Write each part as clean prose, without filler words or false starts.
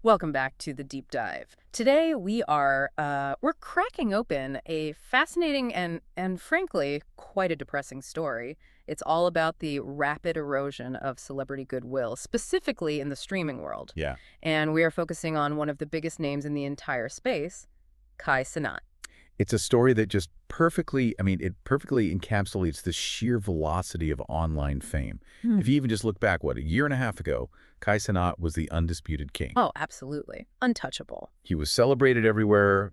Welcome back to the deep dive. Today we're cracking open a fascinating and frankly quite a depressing story. It's all about the rapid erosion of celebrity goodwill, specifically in the streaming world. Yeah. And we are focusing on one of the biggest names in the entire space, Kai Cenat. It's a story that just it perfectly encapsulates the sheer velocity of online fame. If you even just look back, a year and a half ago, Kai Cenat was the undisputed king. Oh, absolutely. Untouchable. He was celebrated everywhere,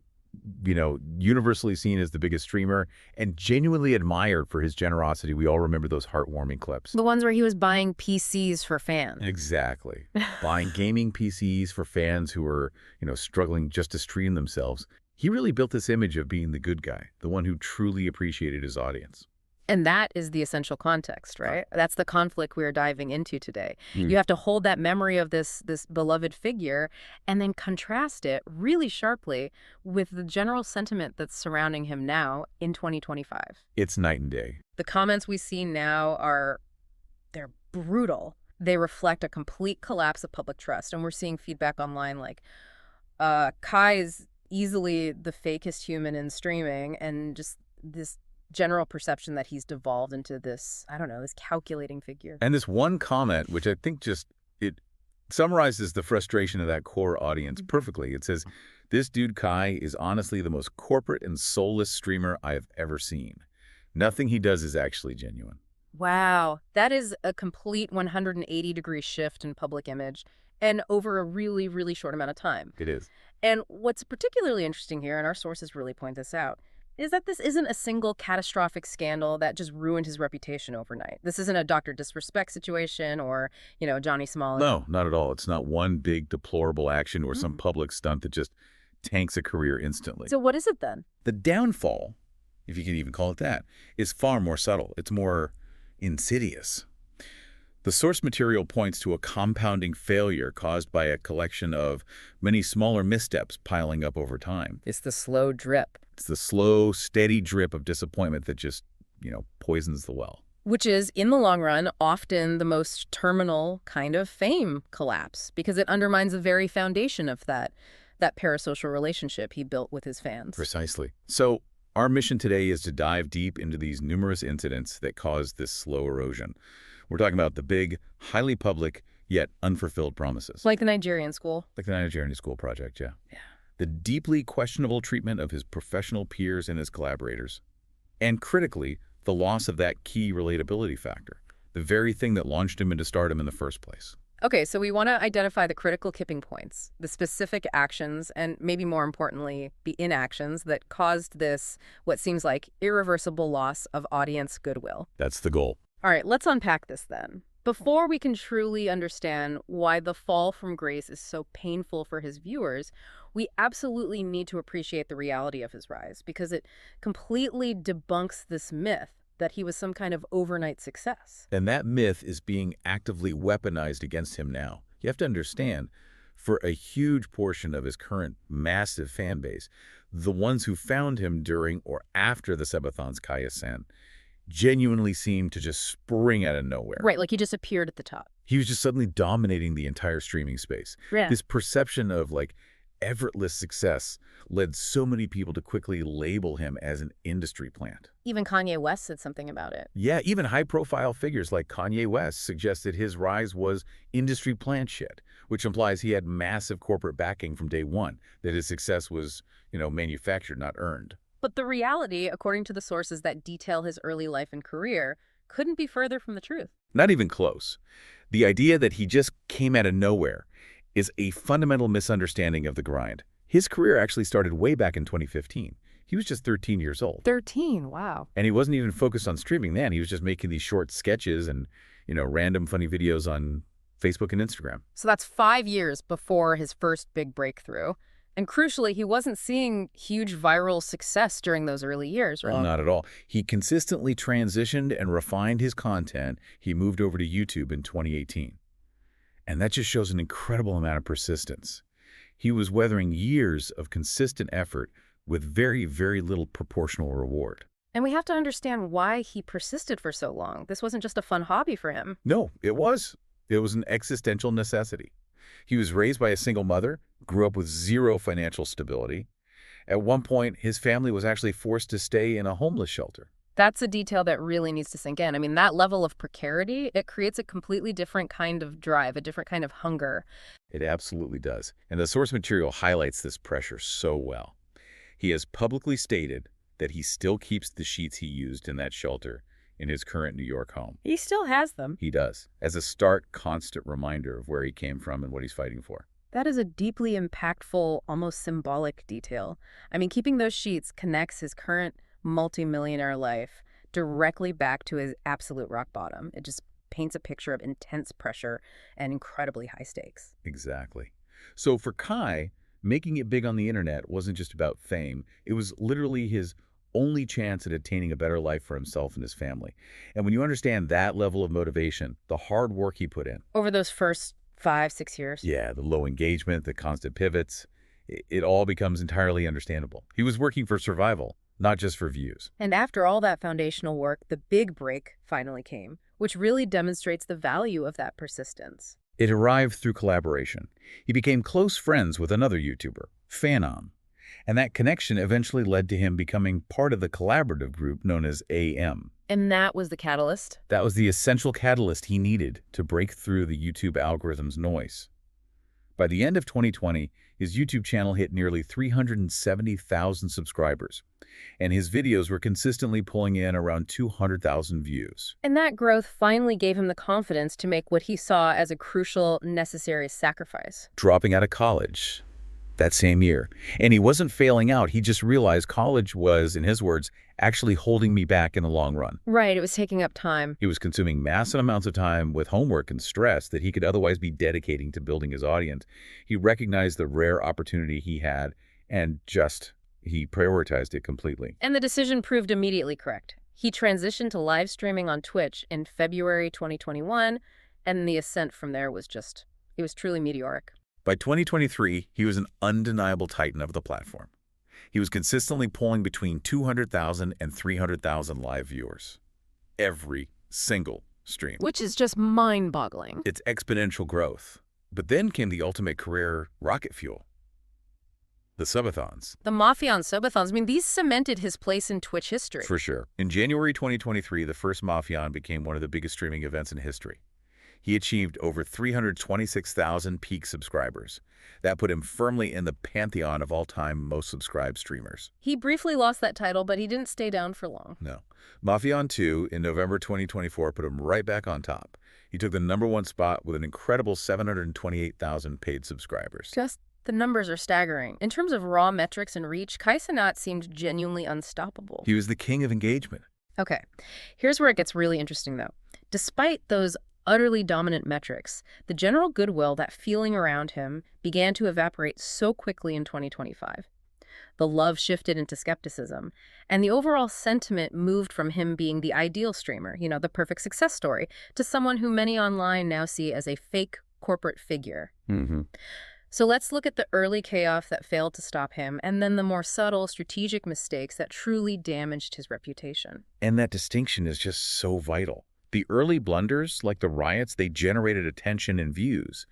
universally seen as the biggest streamer, and genuinely admired for his generosity. We all remember those heartwarming clips. The ones where he was buying PCs for fans. Exactly. Buying gaming PCs for fans who were, struggling just to stream themselves. He really built this image of being the good guy, the one who truly appreciated his audience. And that is the essential context, right? That's the conflict we're diving into today. Hmm. You have to hold that memory of this beloved figure and then contrast it really sharply with the general sentiment that's surrounding him now in 2025. It's night and day. The comments we see now they're brutal. They reflect a complete collapse of public trust. And we're seeing feedback online like, Kai is easily the fakest human in streaming, and just this general perception that he's devolved into this, I don't know, this calculating figure. And this one comment, which I think it summarizes the frustration of that core audience perfectly. It says, "This dude Kai is honestly the most corporate and soulless streamer I have ever seen. Nothing he does is actually genuine." Wow, that is a complete 180-degree shift in public image, and over a really, really short amount of time. It is. And what's particularly interesting here, and our sources really point this out, is that this isn't a single catastrophic scandal that just ruined his reputation overnight. This isn't a Dr. Disrespect situation or, Johnny Smalley. No, not at all. It's not one big deplorable action or some public stunt that just tanks a career instantly. So what is it then? The downfall, if you can even call it that, is far more subtle. It's more insidious. The source material points to a compounding failure caused by a collection of many smaller missteps piling up over time. It's the slow drip. It's the slow, steady drip of disappointment that just, poisons the well. Which is, in the long run, often the most terminal kind of fame collapse, because it undermines the very foundation of that parasocial relationship he built with his fans. Precisely. So our mission today is to dive deep into these numerous incidents that caused this slow erosion. We're talking about the big, highly public, yet unfulfilled promises. Like the Nigerian school. Like the Nigerian school project, yeah. Yeah. The deeply questionable treatment of his professional peers and his collaborators. And critically, the loss of that key relatability factor, the very thing that launched him into stardom in the first place. Okay, so we want to identify the critical tipping points, the specific actions, and maybe more importantly, the inactions that caused this, what seems like irreversible loss of audience goodwill. That's the goal. All right, let's unpack this then. Before we can truly understand why the fall from grace is so painful for his viewers, we absolutely need to appreciate the reality of his rise, because it completely debunks this myth that he was some kind of overnight success. And that myth is being actively weaponized against him now. You have to understand, for a huge portion of his current massive fan base, the ones who found him during or after the Subathon's Kai Cenat genuinely seemed to just spring out of nowhere. Right, like he just appeared at the top. He was just suddenly dominating the entire streaming space. Yeah. This perception of effortless success led so many people to quickly label him as an industry plant. Even Kanye West said something about it. Yeah, even high-profile figures like Kanye West suggested his rise was industry plant shit, which implies he had massive corporate backing from day one, that his success was, manufactured, not earned. But the reality, according to the sources that detail his early life and career, couldn't be further from the truth. Not even close. The idea that he just came out of nowhere is a fundamental misunderstanding of the grind. His career actually started way back in 2015. He was just 13 years old. 13, wow. And he wasn't even focused on streaming then. He was just making these short sketches and, random funny videos on Facebook and Instagram. So that's 5 years before his first big breakthrough. And crucially, he wasn't seeing huge viral success during those early years, right? Well, not at all. He consistently transitioned and refined his content. He moved over to YouTube in 2018. And that just shows an incredible amount of persistence. He was weathering years of consistent effort with very, very little proportional reward. And we have to understand why he persisted for so long. This wasn't just a fun hobby for him. No, it was. It was an existential necessity. He was raised by a single mother, grew up with zero financial stability. At one point, his family was actually forced to stay in a homeless shelter. That's a detail that really needs to sink in. I mean, that level of precarity, it creates a completely different kind of drive, a different kind of hunger. It absolutely does. And the source material highlights this pressure so well. He has publicly stated that he still keeps the sheets he used in that shelter in his current New York home. He still has them. He does, as a stark, constant reminder of where he came from and what he's fighting for. That is a deeply impactful, almost symbolic detail. I mean, keeping those sheets connects his current multimillionaire life directly back to his absolute rock bottom. It just paints a picture of intense pressure and incredibly high stakes. Exactly. So for Kai, making it big on the internet wasn't just about fame. It was literally his only chance at attaining a better life for himself and his family. And when you understand that level of motivation, the hard work he put in, Over those first 5, 6 years. yeah, the low engagement, the constant pivots, it all becomes entirely understandable. He was working for survival, not just for views. And after all that foundational work, the big break finally came, which really demonstrates the value of that persistence. It arrived through collaboration. He became close friends with another YouTuber, Fanon, and that connection eventually led to him becoming part of the collaborative group known as AM. And that was the catalyst. That was the essential catalyst he needed to break through the YouTube algorithm's noise. By the end of 2020, his YouTube channel hit nearly 370,000 subscribers, and his videos were consistently pulling in around 200,000 views. And that growth finally gave him the confidence to make what he saw as a crucial, necessary sacrifice. Dropping out of college that same year. And he wasn't failing out, he just realized college was, in his words, actually holding me back in the long run. Right, it was taking up time. He was consuming massive amounts of time with homework and stress that he could otherwise be dedicating to building his audience. He recognized the rare opportunity he had and he prioritized it completely. And the decision proved immediately correct. He transitioned to live streaming on Twitch in February 2021, and the ascent from there was it was truly meteoric. By 2023, he was an undeniable titan of the platform. He was consistently pulling between 200,000 and 300,000 live viewers every single stream. Which is just mind-boggling. It's exponential growth. But then came the ultimate career rocket fuel, the subathons. The Mafia on subathons, I mean, these cemented his place in Twitch history. For sure. In January 2023, the first Mafian became one of the biggest streaming events in history. He achieved over 326,000 peak subscribers. That put him firmly in the pantheon of all-time most subscribed streamers. He briefly lost that title, but he didn't stay down for long. No. Mafian 2 in November 2024 put him right back on top. He took the #1 spot with an incredible 728,000 paid subscribers. Just the numbers are staggering. In terms of raw metrics and reach, Kai Cenat seemed genuinely unstoppable. He was the king of engagement. Okay, here's where it gets really interesting, though. Despite those utterly dominant metrics, the general goodwill, that feeling around him, began to evaporate so quickly in 2025. The love shifted into skepticism, and the overall sentiment moved from him being the ideal streamer, the perfect success story, to someone who many online now see as a fake corporate figure. So let's look at the early chaos that failed to stop him, and then the more subtle, strategic mistakes that truly damaged his reputation. And that distinction is just so vital. The early blunders, like the riots, they generated attention and views.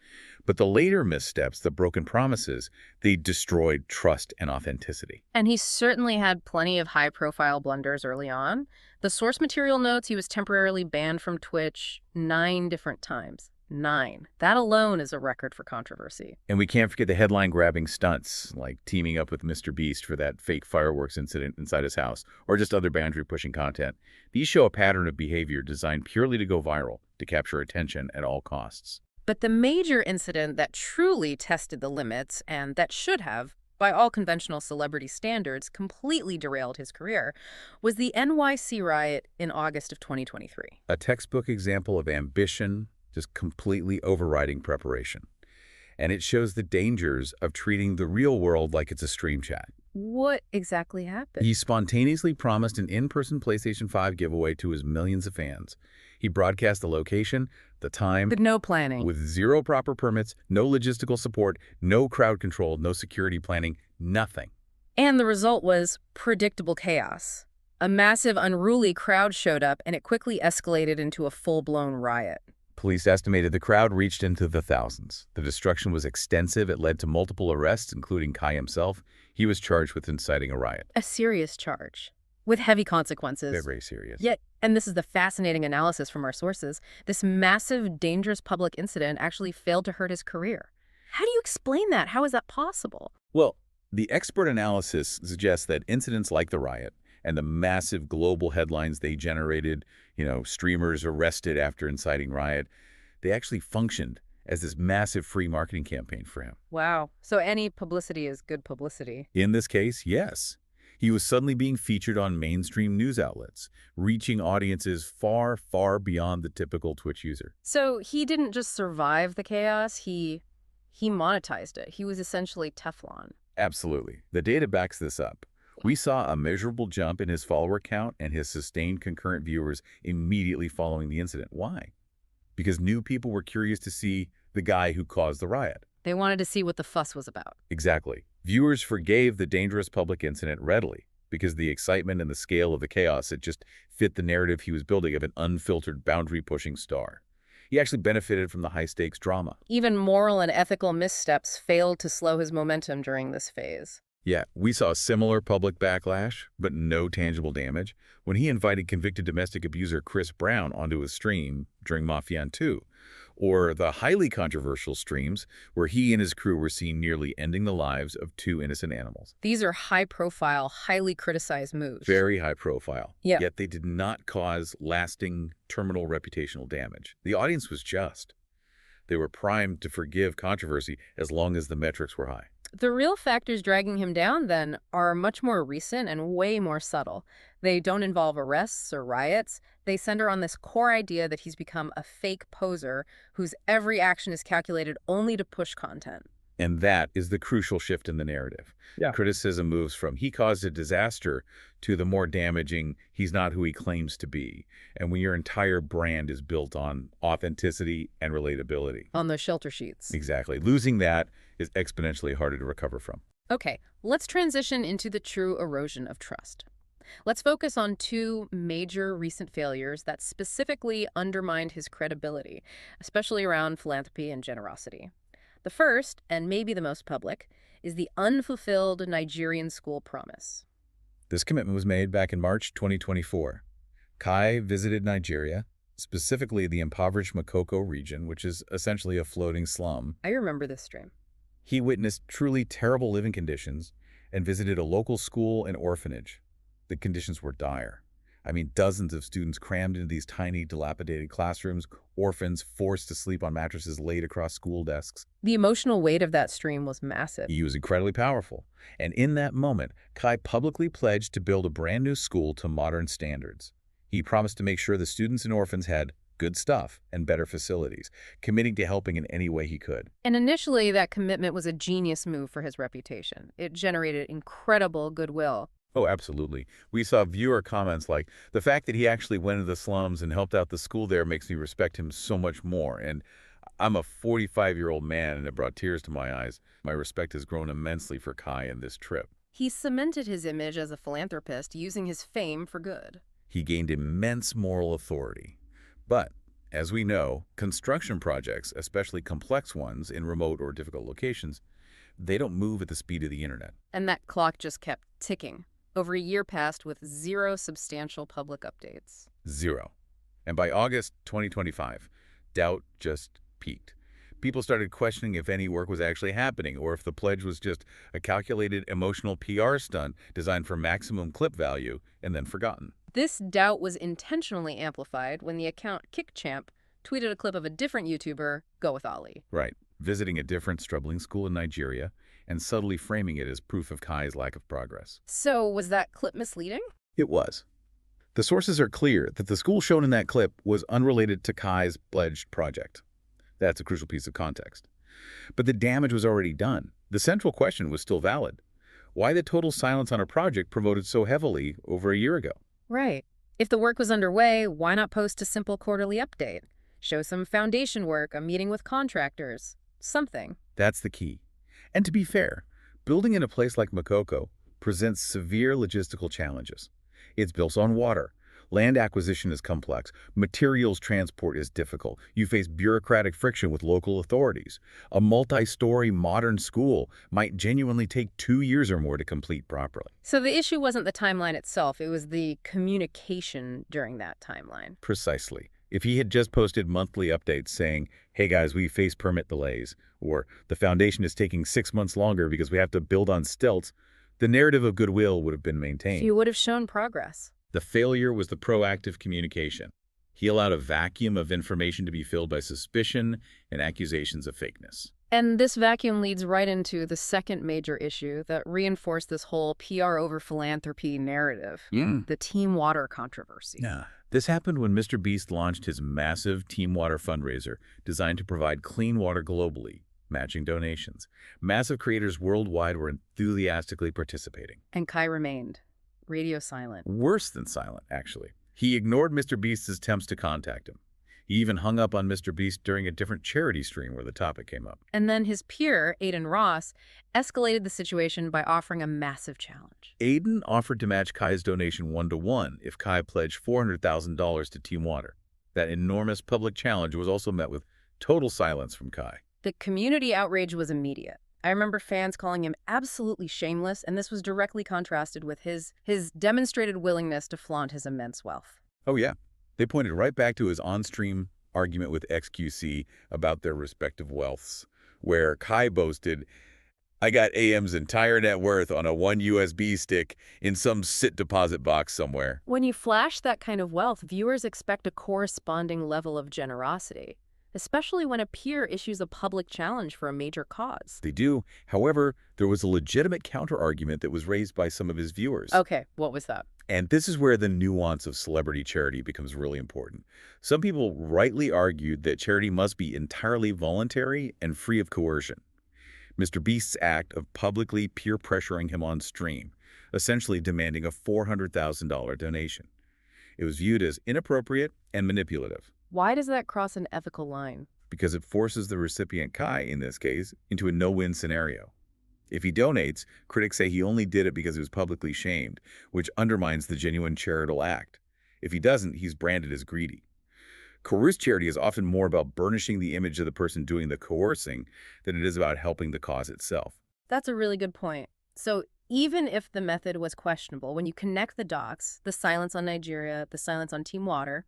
But the later missteps, the broken promises, they destroyed trust and authenticity. And he certainly had plenty of high-profile blunders early on. The source material notes he was temporarily banned from Twitch 9 different times. 9. That alone is a record for controversy. And we can't forget the headline-grabbing stunts, like teaming up with Mr. Beast for that fake fireworks incident inside his house, or just other boundary-pushing content. These show a pattern of behavior designed purely to go viral, to capture attention at all costs. But the major incident that truly tested the limits, and that should have, by all conventional celebrity standards, completely derailed his career, was the NYC riot in August of 2023. A textbook example of ambition just completely overriding preparation. And it shows the dangers of treating the real world like it's a stream chat. What exactly happened? He spontaneously promised an in-person PlayStation 5 giveaway to his millions of fans. He broadcast the location, the time, But no planning. with zero proper permits, no logistical support, no crowd control, no security planning, nothing. And the result was predictable chaos. A massive, unruly crowd showed up, and it quickly escalated into a full-blown riot. Police estimated the crowd reached into the thousands. The destruction was extensive. It led to multiple arrests, including Kai himself. He was charged with inciting a riot. A serious charge with heavy consequences. Very serious. Yet, and this is the fascinating analysis from our sources, this massive, dangerous public incident actually failed to hurt his career. How do you explain that? How is that possible? Well, the expert analysis suggests that incidents like the riot and the massive global headlines they generated, streamers arrested after inciting riot, they actually functioned as this massive free marketing campaign for him. Wow. So any publicity is good publicity. In this case, yes. He was suddenly being featured on mainstream news outlets, reaching audiences far, far beyond the typical Twitch user. So he didn't just survive the chaos, he monetized it. He was essentially Teflon. Absolutely. The data backs this up. We saw a measurable jump in his follower count and his sustained concurrent viewers immediately following the incident. Why? Because new people were curious to see the guy who caused the riot. They wanted to see what the fuss was about. Exactly. Viewers forgave the dangerous public incident readily because the excitement and the scale of the chaos had just fit the narrative he was building of an unfiltered, boundary-pushing star. He actually benefited from the high-stakes drama. Even moral and ethical missteps failed to slow his momentum during this phase. Yeah, we saw similar public backlash, but no tangible damage, when he invited convicted domestic abuser Chris Brown onto his stream during Mafian 2, or the highly controversial streams where he and his crew were seen nearly ending the lives of 2 innocent animals. These are high-profile, highly criticized moves. Very high profile. Yeah. Yet they did not cause lasting terminal reputational damage. The audience was just. They were primed to forgive controversy as long as the metrics were high. The real factors dragging him down, then, are much more recent and way more subtle. They don't involve arrests or riots. They center on this core idea that he's become a fake poser whose every action is calculated only to push content. And that is the crucial shift in the narrative. Yeah. Criticism moves from he caused a disaster to the more damaging he's not who he claims to be. And when your entire brand is built on authenticity and relatability. On the shelter sheets. Exactly. Losing that is exponentially harder to recover from. Okay, let's transition into the true erosion of trust. Let's focus on 2 major recent failures that specifically undermined his credibility, especially around philanthropy and generosity. The first, and maybe the most public, is the unfulfilled Nigerian school promise. This commitment was made back in March 2024. Kai visited Nigeria, specifically the impoverished Makoko region, which is essentially a floating slum. I remember this stream. He witnessed truly terrible living conditions and visited a local school and orphanage. The conditions were dire. I mean, dozens of students crammed into these tiny, dilapidated classrooms, orphans forced to sleep on mattresses laid across school desks. The emotional weight of that stream was massive. He was incredibly powerful. And in that moment, Kai publicly pledged to build a brand new school to modern standards. He promised to make sure the students and orphans had good stuff and better facilities, committing to helping in any way he could. And initially, that commitment was a genius move for his reputation. It generated incredible goodwill. Oh, absolutely. We saw viewer comments like, the fact that he actually went into the slums and helped out the school there makes me respect him so much more. And I'm a 45-year-old man, and it brought tears to my eyes. My respect has grown immensely for Kai in this trip. He cemented his image as a philanthropist using his fame for good. He gained immense moral authority. But, as we know, construction projects, especially complex ones in remote or difficult locations, they don't move at the speed of the internet. And that clock just kept ticking. Over a year passed with 0 substantial public updates. 0. And by August 2025, doubt just peaked. People started questioning if any work was actually happening or if the pledge was just a calculated emotional PR stunt designed for maximum clip value and then forgotten. This doubt was intentionally amplified when the account KickChamp tweeted a clip of a different YouTuber, Go With Ali. Right. Visiting a different struggling school in Nigeria and subtly framing it as proof of Kai's lack of progress. So was that clip misleading? It was. The sources are clear that the school shown in that clip was unrelated to Kai's pledged project. That's a crucial piece of context. But the damage was already done. The central question was still valid. Why the total silence on a project promoted so heavily over a year ago? Right. If the work was underway, why not post a simple quarterly update? Show some foundation work, a meeting with contractors, something. That's the key. And to be fair, building in a place like Makoko presents severe logistical challenges. It's built on water, Land acquisition is complex. Materials transport is difficult. You face bureaucratic friction with local authorities. A multi-story modern school might genuinely take 2 years or more to complete properly. So the issue wasn't the timeline itself, it was the communication during that timeline. Precisely. If he had just posted monthly updates saying, hey guys, we face permit delays, or the foundation is taking 6 months longer because we have to build on stilts, the narrative of goodwill would have been maintained. You would have shown progress. The failure was the proactive communication. He allowed a vacuum of information to be filled by suspicion and accusations of fakeness. And this vacuum leads right into the second major issue that reinforced this whole PR over philanthropy narrative, the Team Water controversy. Yeah. This happened when Mr. Beast launched his massive Team Water fundraiser designed to provide clean water globally, matching donations. Massive creators worldwide were enthusiastically participating. And Kai remained radio silent. Worse than silent, actually. He ignored Mr. Beast's attempts to contact him. He even hung up on Mr. Beast during a different charity stream where the topic came up. And then his peer, Aiden Ross, escalated the situation by offering a massive challenge. Aiden offered to match Kai's donation 1-to-1 if Kai pledged $400,000 to Team Water. That enormous public challenge was also met with total silence from Kai. The community outrage was immediate. I remember fans calling him absolutely shameless, and this was directly contrasted with his demonstrated willingness to flaunt his immense wealth. Oh yeah. They pointed right back to his on-stream argument with XQC about their respective wealths, where Kai boasted, I got AM's entire net worth on a 1 USB stick in some sit deposit box somewhere. When you flash that kind of wealth, viewers expect a corresponding level of generosity, especially when a peer issues a public challenge for a major cause. They do. However, there was a legitimate counter-argument that was raised by some of his viewers. Okay, what was that? And this is where the nuance of celebrity charity becomes really important. Some people rightly argued that charity must be entirely voluntary and free of coercion. Mr. Beast's act of publicly peer pressuring him on stream, essentially demanding a $400,000 donation. It was viewed as inappropriate and manipulative. Why does that cross an ethical line? Because it forces the recipient, Kai in this case, into a no-win scenario. If he donates, critics say he only did it because he was publicly shamed, which undermines the genuine charitable act. If he doesn't, he's branded as greedy. Coerced charity is often more about burnishing the image of the person doing the coercing than it is about helping the cause itself. That's a really good point. So even if the method was questionable, when you connect the dots, the silence on Nigeria, the silence on Team Water,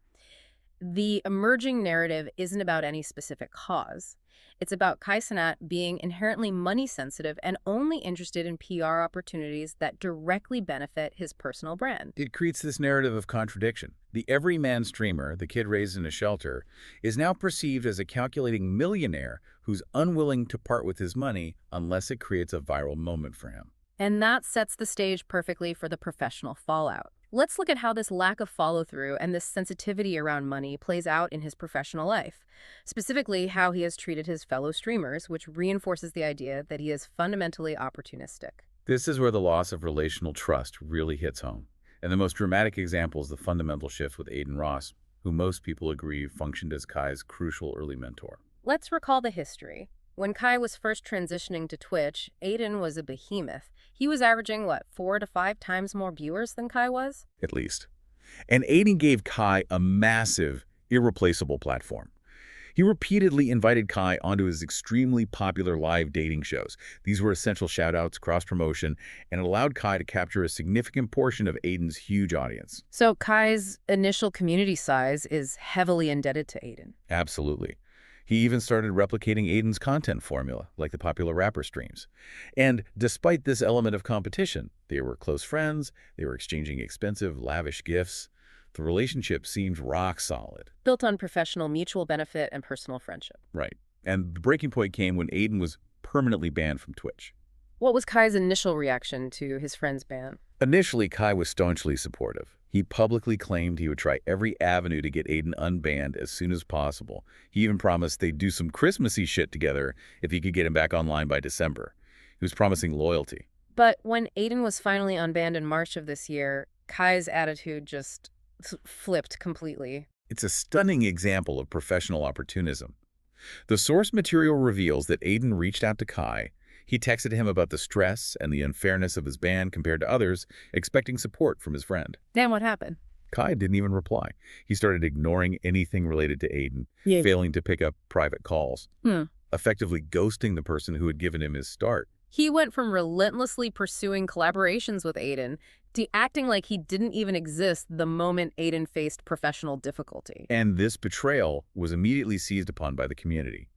the emerging narrative isn't about any specific cause. It's about Kai Cenat being inherently money-sensitive and only interested in PR opportunities that directly benefit his personal brand. It creates this narrative of contradiction. The everyman streamer, the kid raised in a shelter, is now perceived as a calculating millionaire who's unwilling to part with his money unless it creates a viral moment for him. And that sets the stage perfectly for the professional fallout. Let's look at how this lack of follow-through and this sensitivity around money plays out in his professional life. Specifically, how he has treated his fellow streamers, which reinforces the idea that he is fundamentally opportunistic. This is where the loss of relational trust really hits home. And the most dramatic example is the fundamental shift with Aiden Ross, who most people agree functioned as Kai's crucial early mentor. Let's recall the history. When Kai was first transitioning to Twitch, Aiden was a behemoth. He was averaging, 4 to 5 times more viewers than Kai was? At least. And Aiden gave Kai a massive, irreplaceable platform. He repeatedly invited Kai onto his extremely popular live dating shows. These were essential shout-outs, cross-promotion, and it allowed Kai to capture a significant portion of Aiden's huge audience. So Kai's initial community size is heavily indebted to Aiden. Absolutely. He even started replicating Aiden's content formula, like the popular rapper streams. And despite this element of competition, they were close friends, they were exchanging expensive, lavish gifts. The relationship seemed rock solid. Built on professional mutual benefit and personal friendship. Right. And the breaking point came when Aiden was permanently banned from Twitch. What was Kai's initial reaction to his friend's ban? Initially, Kai was staunchly supportive. He publicly claimed he would try every avenue to get Aiden unbanned as soon as possible. He even promised they'd do some Christmassy shit together if he could get him back online by December. He was promising loyalty. But when Aiden was finally unbanned in March of this year, Kai's attitude just flipped completely. It's a stunning example of professional opportunism. The source material reveals that Aiden reached out to Kai. He texted him about the stress and the unfairness of his ban compared to others, expecting support from his friend. Then what happened? Kai didn't even reply. He started ignoring anything related to Aiden, Yeah. failing to pick up private calls, Hmm. effectively ghosting the person who had given him his start. He went from relentlessly pursuing collaborations with Aiden to acting like he didn't even exist the moment Aiden faced professional difficulty. And this betrayal was immediately seized upon by the community.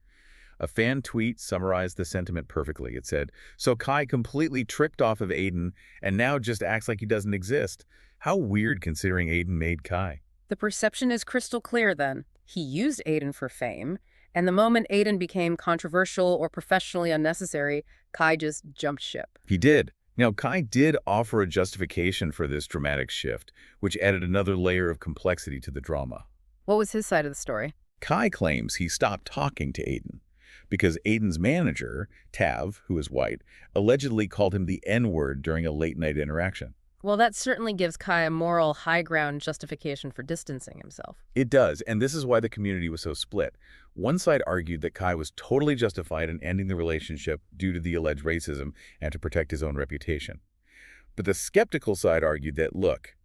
A fan tweet summarized the sentiment perfectly. It said, "So Kai completely tricked off of Aiden and now just acts like he doesn't exist. How weird considering Aiden made Kai." The perception is crystal clear then. He used Aiden for fame, and the moment Aiden became controversial or professionally unnecessary, Kai just jumped ship. He did. Now, Kai did offer a justification for this dramatic shift, which added another layer of complexity to the drama. What was his side of the story? Kai claims he stopped talking to Aiden because Aiden's manager, Tav, who is white, allegedly called him the N-word during a late-night interaction. Well, that certainly gives Kai a moral high ground justification for distancing himself. It does, and this is why the community was so split. One side argued that Kai was totally justified in ending the relationship due to the alleged racism and to protect his own reputation. But the skeptical side argued that, look,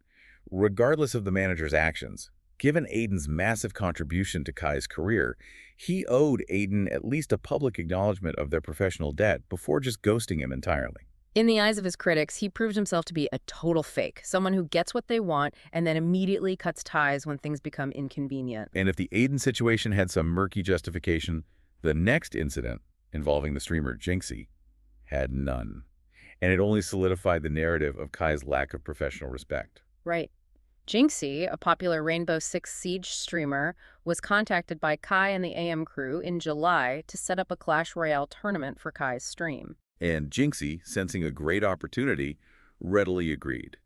regardless of the manager's actions, given Aiden's massive contribution to Kai's career, he owed Aiden at least a public acknowledgement of their professional debt before just ghosting him entirely. In the eyes of his critics, he proved himself to be a total fake, someone who gets what they want and then immediately cuts ties when things become inconvenient. And if the Aiden situation had some murky justification, the next incident, involving the streamer Jinxie, had none. And it only solidified the narrative of Kai's lack of professional respect. Right. Jinxie, a popular Rainbow Six Siege streamer, was contacted by Kai and the AM crew in July to set up a Clash Royale tournament for Kai's stream. And Jinxie, sensing a great opportunity, readily agreed.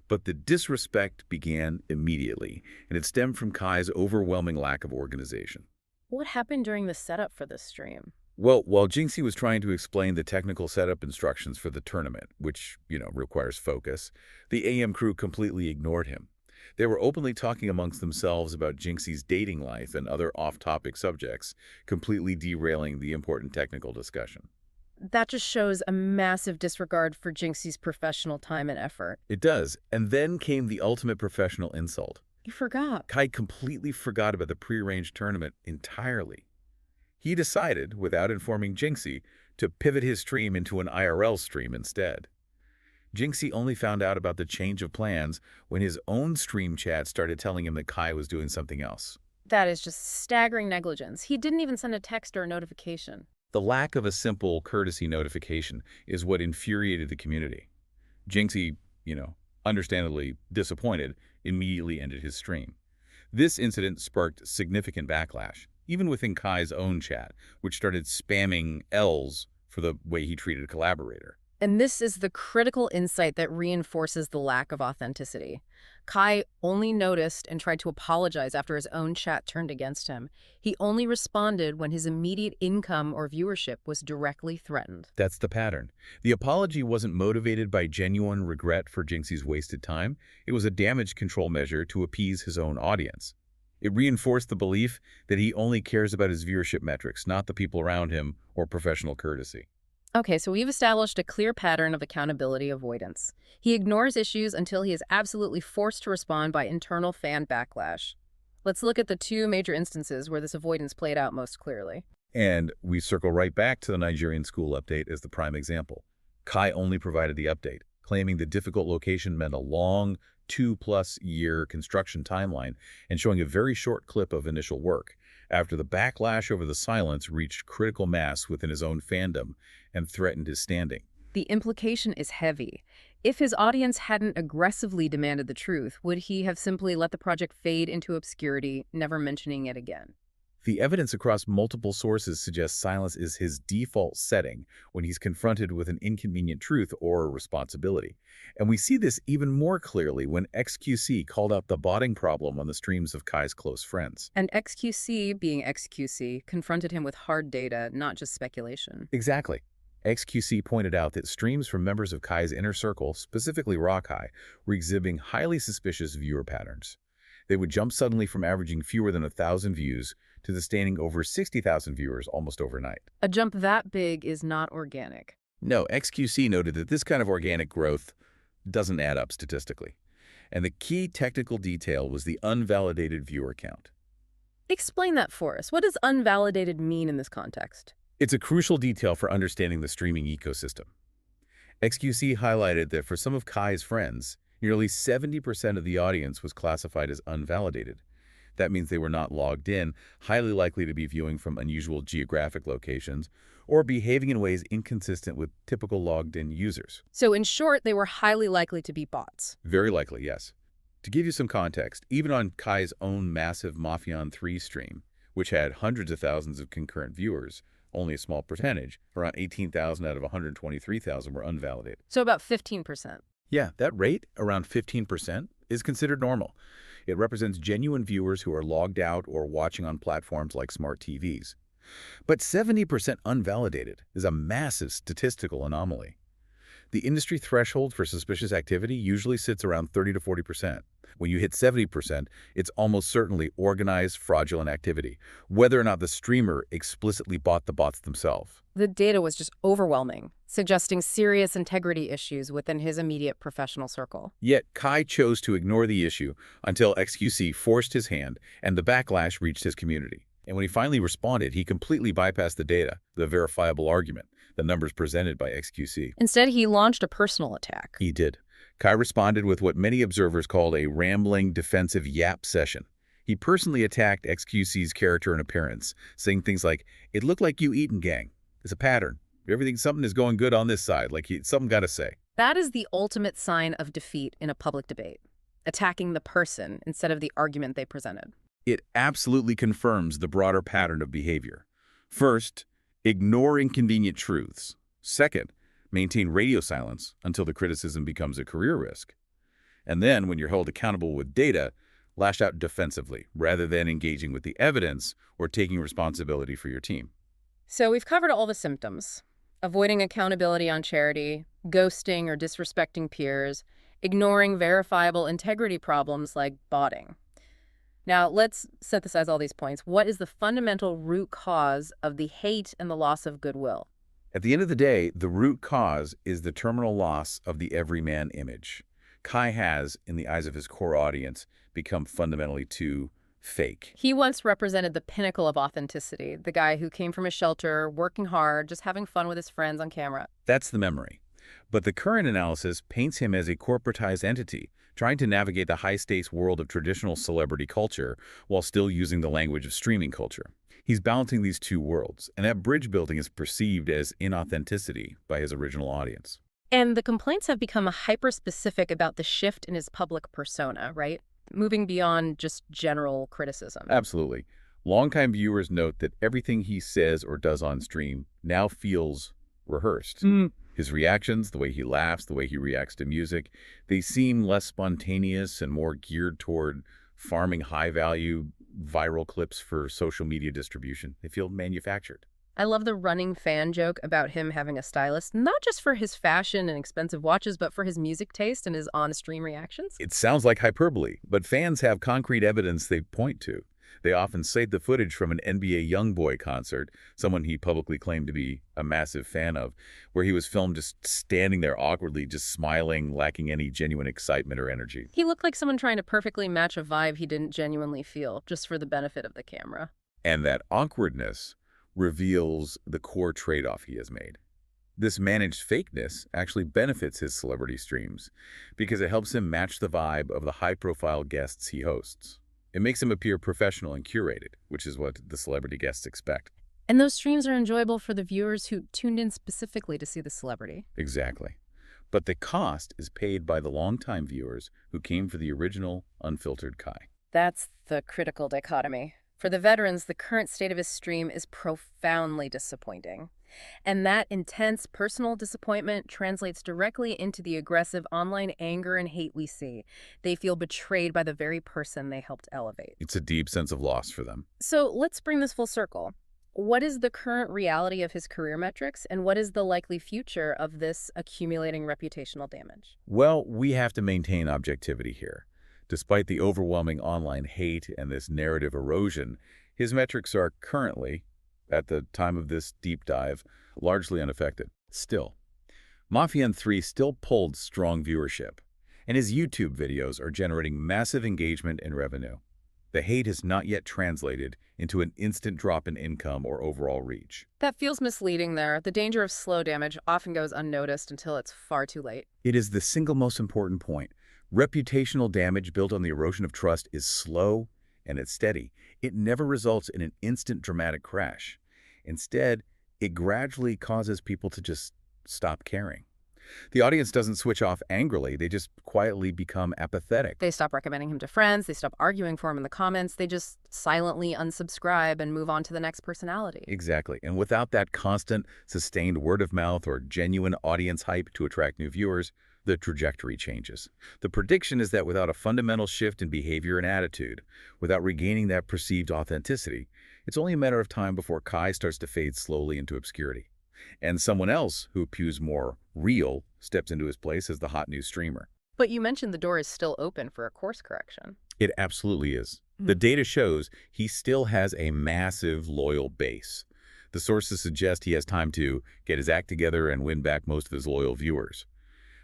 But the disrespect began immediately, and it stemmed from Kai's overwhelming lack of organization. What happened during the setup for this stream? Well, while Jinxie was trying to explain the technical setup instructions for the tournament, which, requires focus, the AM crew completely ignored him. They were openly talking amongst themselves about Jinxie's dating life and other off-topic subjects, completely derailing the important technical discussion. That just shows a massive disregard for Jinxie's professional time and effort. It does. And then came the ultimate professional insult. You forgot. Kai completely forgot about the prearranged tournament entirely. He decided, without informing Jinxie, to pivot his stream into an IRL stream instead. Jinxie only found out about the change of plans when his own stream chat started telling him that Kai was doing something else. That is just staggering negligence. He didn't even send a text or a notification. The lack of a simple courtesy notification is what infuriated the community. Jinxie, understandably disappointed, immediately ended his stream. This incident sparked significant backlash, even within Kai's own chat, which started spamming L's for the way he treated a collaborator. And this is the critical insight that reinforces the lack of authenticity. Kai only noticed and tried to apologize after his own chat turned against him. He only responded when his immediate income or viewership was directly threatened. That's the pattern. The apology wasn't motivated by genuine regret for Jinxie's wasted time. It was a damage control measure to appease his own audience. It reinforced the belief that he only cares about his viewership metrics, not the people around him or professional courtesy. Okay, so we've established a clear pattern of accountability avoidance. He ignores issues until he is absolutely forced to respond by internal fan backlash. Let's look at the two major instances where this avoidance played out most clearly. And we circle right back to the Nigerian school update as the prime example. Kai only provided the update, claiming the difficult location meant a long 2-plus-year construction timeline and showing a very short clip of initial work, after the backlash over the silence reached critical mass within his own fandom and threatened his standing. The implication is heavy. If his audience hadn't aggressively demanded the truth, would he have simply let the project fade into obscurity, never mentioning it again? The evidence across multiple sources suggests silence is his default setting when he's confronted with an inconvenient truth or responsibility. And we see this even more clearly when XQC called out the botting problem on the streams of Kai's close friends. And XQC, being XQC, confronted him with hard data, not just speculation. Exactly. XQC pointed out that streams from members of Kai's inner circle, specifically Kai, were exhibiting highly suspicious viewer patterns. They would jump suddenly from averaging fewer than 1,000 views to sustaining over 60,000 viewers almost overnight. A jump that big is not organic. No, XQC noted that this kind of organic growth doesn't add up statistically. And the key technical detail was the unvalidated viewer count. Explain that for us. What does unvalidated mean in this context? It's a crucial detail for understanding the streaming ecosystem. XQC highlighted that for some of Kai's friends, nearly 70% of the audience was classified as unvalidated. That means they were not logged in, highly likely to be viewing from unusual geographic locations, or behaving in ways inconsistent with typical logged-in users. So in short, they were highly likely to be bots. Very likely, yes. To give you some context, even on Kai's own massive Mafia 3 stream, which had hundreds of thousands of concurrent viewers, only a small percentage, around 18,000 out of 123,000 were unvalidated. So about 15%. Yeah, that rate, around 15%, is considered normal. It represents genuine viewers who are logged out or watching on platforms like smart TVs. But 70% unvalidated is a massive statistical anomaly. The industry threshold for suspicious activity usually sits around 30 to 40%. When you hit 70%, it's almost certainly organized, fraudulent activity, whether or not the streamer explicitly bought the bots themselves. The data was just overwhelming, suggesting serious integrity issues within his immediate professional circle. Yet, Kai chose to ignore the issue until XQC forced his hand and the backlash reached his community. And when he finally responded, he completely bypassed the data, the verifiable argument, the numbers presented by XQC. Instead, he launched a personal attack. He did. Kai responded with what many observers called a rambling, defensive yap session. He personally attacked XQC's character and appearance, saying things like, "It looked like you eatin' gang. It's a pattern. Something is going good on this side, like something got to say." That is the ultimate sign of defeat in a public debate, attacking the person instead of the argument they presented. It absolutely confirms the broader pattern of behavior. First, ignore inconvenient truths. Second, maintain radio silence until the criticism becomes a career risk. And then, when you're held accountable with data, lash out defensively rather than engaging with the evidence or taking responsibility for your team. So we've covered all the symptoms: avoiding accountability on charity, ghosting or disrespecting peers, ignoring verifiable integrity problems like botting. Now, let's synthesize all these points. What is the fundamental root cause of the hate and the loss of goodwill? At the end of the day, the root cause is the terminal loss of the everyman image. Kai has, in the eyes of his core audience, become fundamentally too fake. He once represented the pinnacle of authenticity, the guy who came from a shelter, working hard, just having fun with his friends on camera. That's the memory. But the current analysis paints him as a corporatized entity, trying to navigate the high-stakes world of traditional celebrity culture while still using the language of streaming culture. He's balancing these two worlds, and that bridge building is perceived as inauthenticity by his original audience. And the complaints have become hyper-specific about the shift in his public persona, right? Moving beyond just general criticism. Absolutely. Longtime viewers note that everything he says or does on stream now feels rehearsed. His reactions, the way he laughs, the way he reacts to music, they seem less spontaneous and more geared toward farming high-value viral clips for social media distribution. They feel manufactured. I love the running fan joke about him having a stylist, not just for his fashion and expensive watches, but for his music taste and his on-stream reactions. It sounds like hyperbole, but fans have concrete evidence they point to. They often cite the footage from an NBA YoungBoy concert, someone he publicly claimed to be a massive fan of, where he was filmed just standing there awkwardly, just smiling, lacking any genuine excitement or energy. He looked like someone trying to perfectly match a vibe he didn't genuinely feel, just for the benefit of the camera. And that awkwardness reveals the core trade-off he has made. This managed fakeness actually benefits his celebrity streams because it helps him match the vibe of the high-profile guests he hosts. It makes him appear professional and curated, which is what the celebrity guests expect. And those streams are enjoyable for the viewers who tuned in specifically to see the celebrity. Exactly. But the cost is paid by the longtime viewers who came for the original, unfiltered Kai. That's the critical dichotomy. For the veterans, the current state of his stream is profoundly disappointing. And that intense personal disappointment translates directly into the aggressive online anger and hate we see. They feel betrayed by the very person they helped elevate. It's a deep sense of loss for them. So let's bring this full circle. What is the current reality of his career metrics, and what is the likely future of this accumulating reputational damage? Well, we have to maintain objectivity here. Despite the overwhelming online hate and this narrative erosion, his metrics are currently, at the time of this deep dive, largely unaffected. Still, Mafia 3 still pulled strong viewership. And his YouTube videos are generating massive engagement and revenue. The hate has not yet translated into an instant drop in income or overall reach. That feels misleading there. The danger of slow damage often goes unnoticed until it's far too late. It is the single most important point. Reputational damage built on the erosion of trust is slow and it's steady. It never results in an instant dramatic crash. Instead, it gradually causes people to just stop caring. The audience doesn't switch off angrily, they just quietly become apathetic. They stop recommending him to friends, they stop arguing for him in the comments, they just silently unsubscribe and move on to the next personality. Exactly. And without that constant, sustained word of mouth or genuine audience hype to attract new viewers, the trajectory changes. The prediction is that without a fundamental shift in behavior and attitude, without regaining that perceived authenticity, it's only a matter of time before Kai starts to fade slowly into obscurity. And someone else who appears more real steps into his place as the hot new streamer. But you mentioned the door is still open for a course correction. It absolutely is. The data shows he still has a massive loyal base. The sources suggest he has time to get his act together and win back most of his loyal viewers.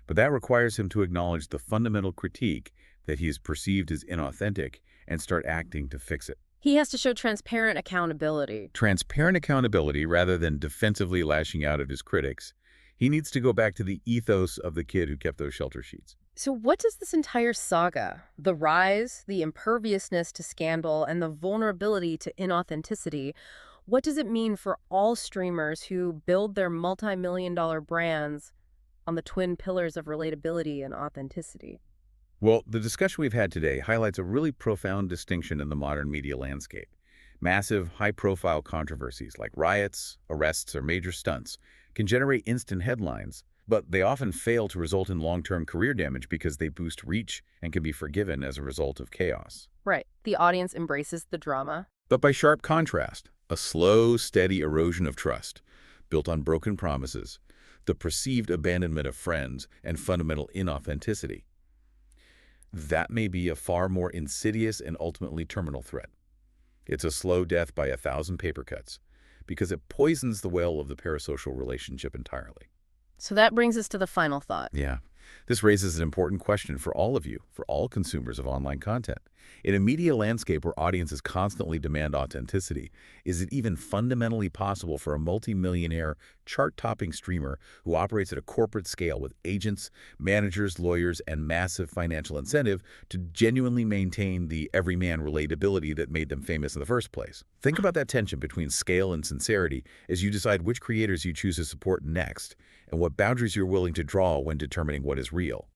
But that requires him to acknowledge the fundamental critique that he is perceived as inauthentic and start acting to fix it. He has to show transparent accountability. Transparent accountability rather than defensively lashing out at his critics. He needs to go back to the ethos of the kid who kept those shelter sheets. So what does this entire saga, the rise, the imperviousness to scandal, and the vulnerability to inauthenticity, what does it mean for all streamers who build their multi-million-dollar brands on the twin pillars of relatability and authenticity? Well, the discussion we've had today highlights a really profound distinction in the modern media landscape. Massive, high-profile controversies like riots, arrests, or major stunts can generate instant headlines, but they often fail to result in long-term career damage because they boost reach and can be forgiven as a result of chaos. Right. The audience embraces the drama. But by sharp contrast, a slow, steady erosion of trust, built on broken promises, the perceived abandonment of friends, and fundamental inauthenticity. That may be a far more insidious and ultimately terminal threat. It's a slow death by 1,000 paper cuts, because it poisons the well of the parasocial relationship entirely. So that brings us to the final thought. Yeah, this raises an important question for all of you, for all consumers of online content. In a media landscape where audiences constantly demand authenticity, is it even fundamentally possible for a multi-millionaire, chart-topping streamer who operates at a corporate scale with agents, managers, lawyers, and massive financial incentive to genuinely maintain the everyman relatability that made them famous in the first place? Think about that tension between scale and sincerity as you decide which creators you choose to support next and what boundaries you're willing to draw when determining what is real.